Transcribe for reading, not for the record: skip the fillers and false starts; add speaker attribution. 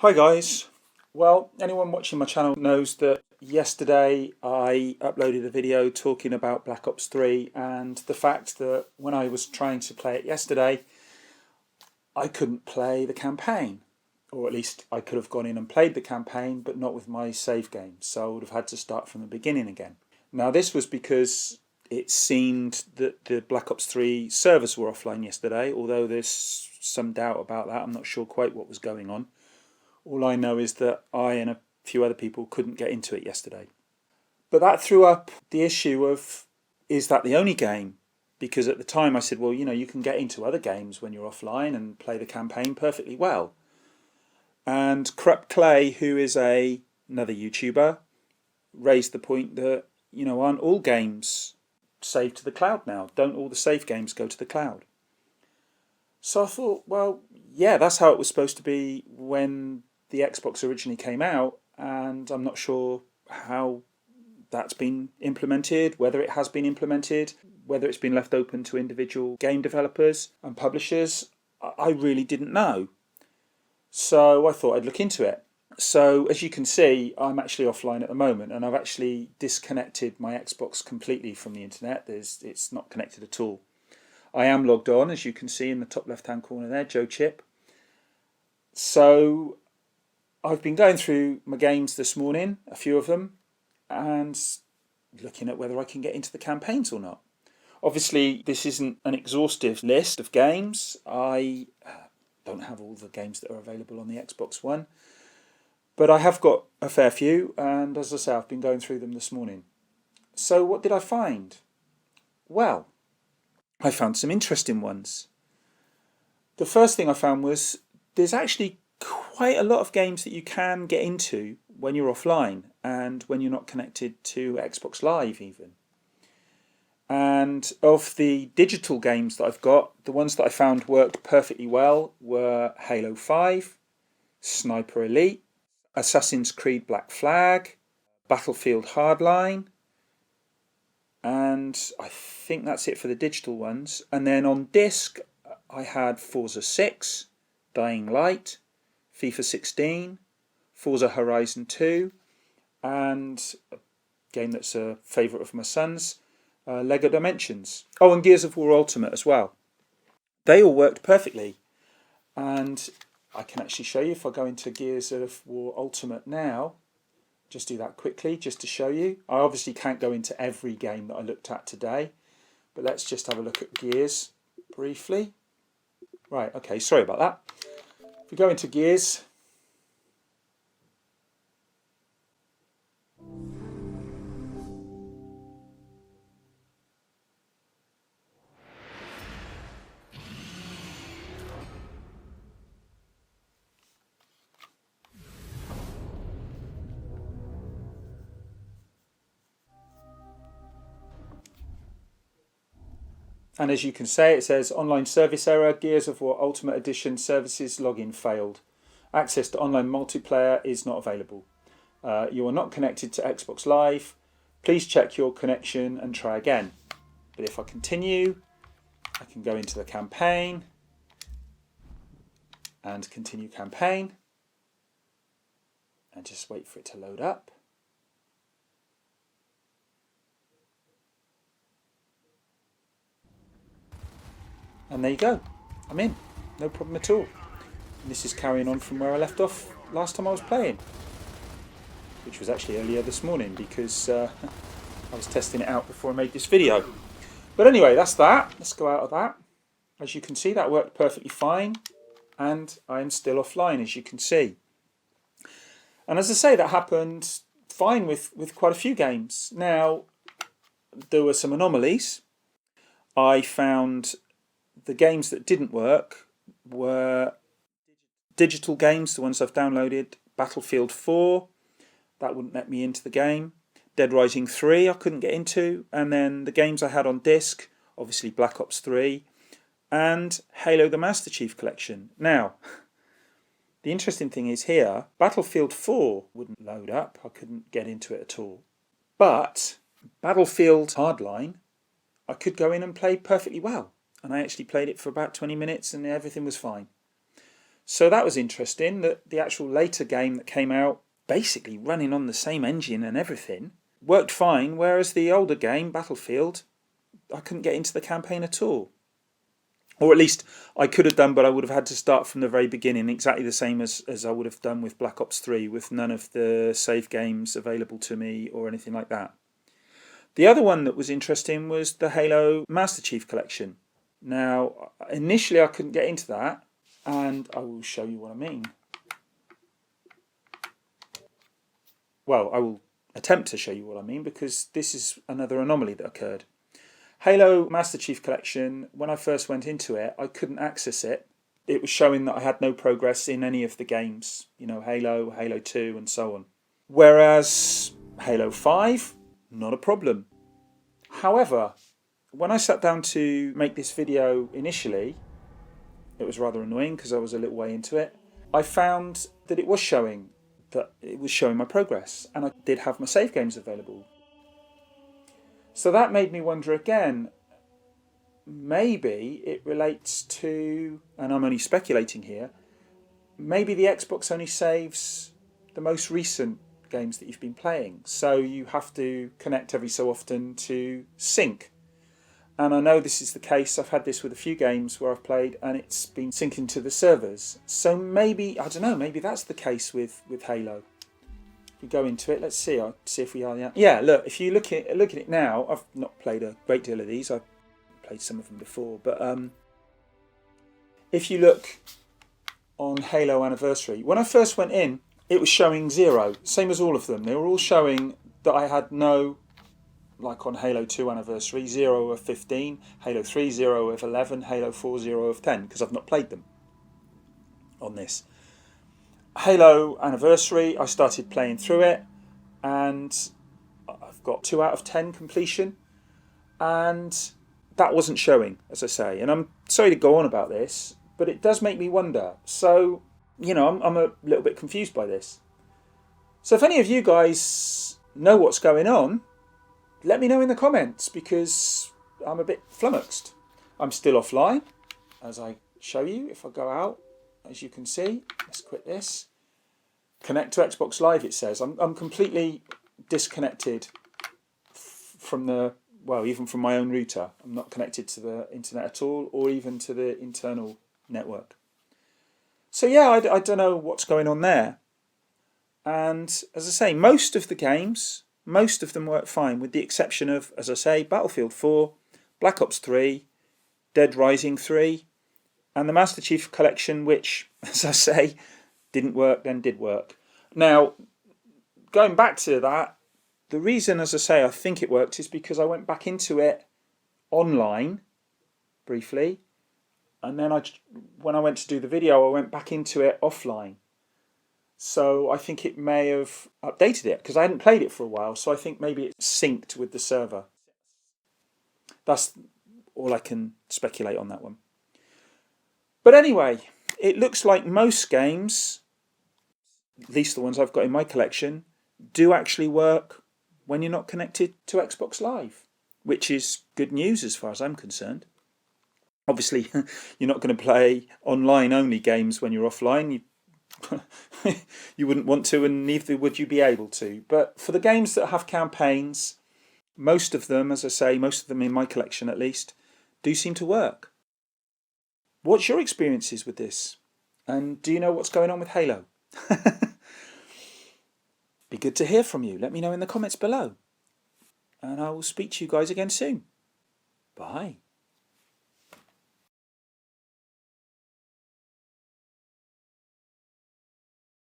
Speaker 1: Hi guys. Well, anyone watching my channel knows that yesterday I uploaded a video talking about Black Ops 3 and the fact that when I was trying to play it yesterday, I couldn't play the campaign. Or at least I could have gone in and played the campaign, but not with my save game. So I would have had to start from the beginning again. Now this was because it seemed that the Black Ops 3 servers were offline yesterday, although there's some doubt about that. I'm not sure quite what was going on. All I know is that I and a few other people couldn't get into it yesterday. But that threw up the issue of, is that the only game? Because at the time I said, well, you can get into other games when you're offline and play the campaign perfectly well. And Corrupt Clay, who is another YouTuber, raised the point that, aren't all games saved to the cloud now? Don't all the save games go to the cloud? So I thought, well, yeah, that's how it was supposed to be when the Xbox originally came out, and I'm not sure how that's been implemented, whether it has been implemented, whether it's been left open to individual game developers and publishers. I really didn't know. So I thought I'd look into it. So as you can see, I'm actually offline at the moment, and I've actually disconnected my Xbox completely from the internet. It's not connected at all. I am logged on, as you can see in the top left-hand corner there, Joe Chip. So I've been going through my games this morning, a few of them, and looking at whether I can get into the campaigns or not. Obviously, this isn't an exhaustive list of games. I don't have all the games that are available on the Xbox One, but I have got a fair few, and as I say, I've been going through them this morning. So what did I find? Well, I found some interesting ones. The first thing I found was there's actually quite a lot of games that you can get into when you're offline and when you're not connected to Xbox Live even. And of the digital games that I've got, the ones that I found worked perfectly well were Halo 5, Sniper Elite, Assassin's Creed Black Flag, Battlefield Hardline, and I think that's it for the digital ones. And then on disc I had Forza 6, Dying Light, FIFA 16, Forza Horizon 2, and a game that's a favourite of my son's, Lego Dimensions. Oh, and Gears of War Ultimate as well. They all worked perfectly, and I can actually show you if I go into Gears of War Ultimate now. Just do that quickly just to show you. I obviously can't go into every game that I looked at today, but let's just have a look at Gears briefly. Right, okay, sorry about that. If we go into Gears, and as you can see, it says online service error, Gears of War Ultimate Edition services login failed. Access to online multiplayer is not available. You are not connected to Xbox Live. Please check your connection and try again. But if I continue, I can go into the campaign and continue campaign and just wait for it to load up. And there you go, I'm in, no problem at all. And this is carrying on from where I left off last time I was playing, which was actually earlier this morning because I was testing it out before I made this video. But anyway, that's that. Let's go out of that. As you can see, that worked perfectly fine, and I'm still offline, as you can see. And as I say, that happened fine with quite a few games. Now, there were some anomalies. I found the games that didn't work were digital games, the ones I've downloaded. Battlefield 4, that wouldn't let me into the game. Dead Rising 3 I couldn't get into. And then the games I had on disc, obviously Black Ops 3 and Halo the Master Chief Collection. Now, the interesting thing is here, Battlefield 4 wouldn't load up. I couldn't get into it at all. But Battlefield Hardline, I could go in and play perfectly well. And I actually played it for about 20 minutes and everything was fine. So that was interesting, that the actual later game that came out, basically running on the same engine and everything, worked fine, whereas the older game, Battlefield, I couldn't get into the campaign at all. Or at least I could have done, but I would have had to start from the very beginning, exactly the same as I would have done with Black Ops 3, with none of the save games available to me or anything like that. The other one that was interesting was the Halo Master Chief Collection. Now, initially I couldn't get into that, and I will show you what I mean. Well, I will attempt to show you what I mean, because this is another anomaly that occurred. Halo Master Chief Collection, when I first went into it, I couldn't access it. It was showing that I had no progress in any of the games, Halo, Halo 2 and so on. Whereas Halo 5, not a problem. However, when I sat down to make this video initially, it was rather annoying because I was a little way into it. I found that it was showing my progress, and I did have my save games available. So that made me wonder again, maybe it relates to, and I'm only speculating here, maybe the Xbox only saves the most recent games that you've been playing. So you have to connect every so often to sync. And I know this is the case. I've had this with a few games where I've played and it's been syncing to the servers. So maybe, I don't know, maybe that's the case with Halo. If we go into it, let's see. I'll see if we are. Yeah, look, if you look at it now, I've not played a great deal of these. I've played some of them before. But if you look on Halo Anniversary, when I first went in, it was showing 0, same as all of them. They were all showing that I had no, like on Halo 2 Anniversary, 0 of 15, Halo 3, 0 of 11, Halo 4, 0 of 10, because I've not played them on this. Halo Anniversary, I started playing through it, and I've got 2 out of 10 completion, and that wasn't showing, as I say. And I'm sorry to go on about this, but it does make me wonder. So, I'm a little bit confused by this. So if any of you guys know what's going on, let me know in the comments, because I'm a bit flummoxed. I'm still offline, as I show you. If I go out, as you can see, let's quit this. Connect to Xbox Live, it says. I'm completely disconnected from even from my own router. I'm not connected to the internet at all, or even to the internal network. So yeah, I don't know what's going on there. And as I say, most of the games, most of them work fine, with the exception of, as I say, Battlefield 4, Black Ops 3, Dead Rising 3, and the Master Chief Collection, which, as I say, didn't work, then did work. Now, going back to that, the reason, as I say, I think it worked is because I went back into it online, briefly, and then when I went to do the video, I went back into it offline. So I think it may have updated it, because I hadn't played it for a while, so I think maybe it's synced with the server. That's all I can speculate on that one. But anyway, it looks like most games, at least the ones I've got in my collection, do actually work when you're not connected to Xbox Live, which is good news as far as I'm concerned. Obviously, you're not going to play online-only games when you're offline. You wouldn't want to, and neither would you be able to. But for the games that have campaigns, most of them, as I say, most of them in my collection at least, do seem to work. What's your experiences with this? And do you know what's going on with Halo? Be good to hear from you. Let me know in the comments below. And I will speak to you guys again soon. Bye.